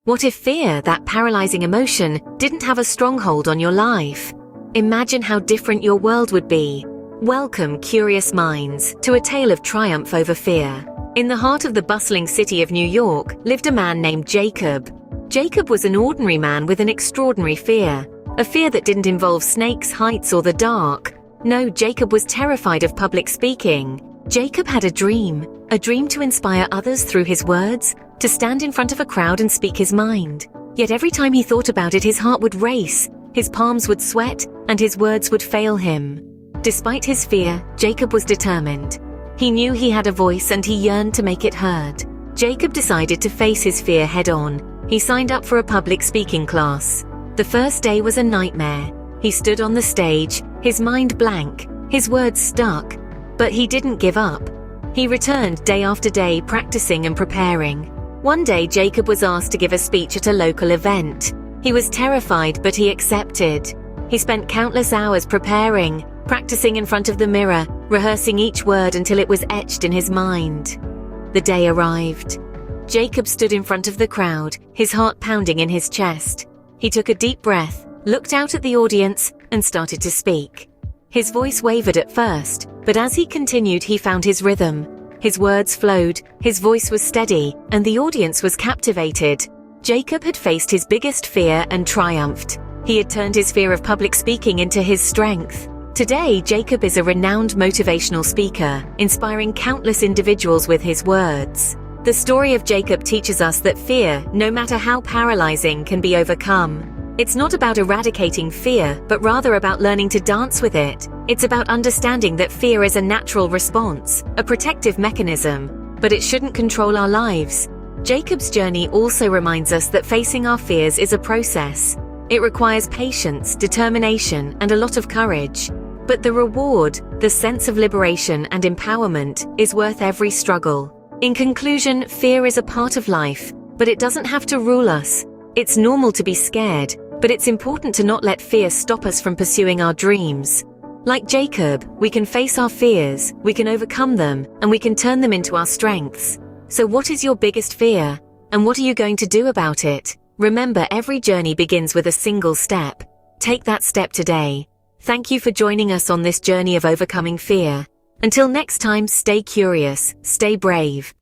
What if fear, that paralyzing emotion, didn't have a stronghold on your life? Imagine how different your world would be. Welcome, curious minds, to a tale of triumph over fear. In the heart of the bustling city of New York lived a man named Jacob. Jacob was an ordinary man with an extraordinary fear. A fear that didn't involve snakes, heights, or the dark. No, Jacob was terrified of public speaking. Jacob had a dream to inspire others through his words, to stand in front of a crowd and speak his mind. Yet every time he thought about it, his heart would race, his palms would sweat, and his words would fail him. Despite his fear, Jacob was determined. He knew he had a voice and he yearned to make it heard. Jacob decided to face his fear head-on. He signed up for a public speaking class. The first day was a nightmare. He stood on the stage, his mind blank, his words stuck. But he didn't give up. He returned day after day, practicing and preparing. One day, Jacob was asked to give a speech at a local event. He was terrified, but he accepted. He spent countless hours preparing, practicing in front of the mirror, rehearsing each word until it was etched in his mind. The day arrived. Jacob stood in front of the crowd, his heart pounding in his chest. He took a deep breath, looked out at the audience, and started to speak. His voice wavered at first, but as he continued, he found his rhythm. His words flowed, his voice was steady, and the audience was captivated. Jacob had faced his biggest fear and triumphed. He had turned his fear of public speaking into his strength. Today, Jacob is a renowned motivational speaker, inspiring countless individuals with his words. The story of Jacob teaches us that fear, no matter how paralyzing, can be overcome. It's not about eradicating fear, but rather about learning to dance with it. It's about understanding that fear is a natural response, a protective mechanism, but it shouldn't control our lives. Jacob's journey also reminds us that facing our fears is a process. It requires patience, determination, and a lot of courage. But the reward, the sense of liberation and empowerment, is worth every struggle. In conclusion, fear is a part of life, but it doesn't have to rule us. It's normal to be scared, but it's important to not let fear stop us from pursuing our dreams. Like Jacob, we can face our fears, we can overcome them, and we can turn them into our strengths. So what is your biggest fear? And what are you going to do about it? Remember, every journey begins with a single step. Take that step today. Thank you for joining us on this journey of overcoming fear. Until next time, stay curious, stay brave,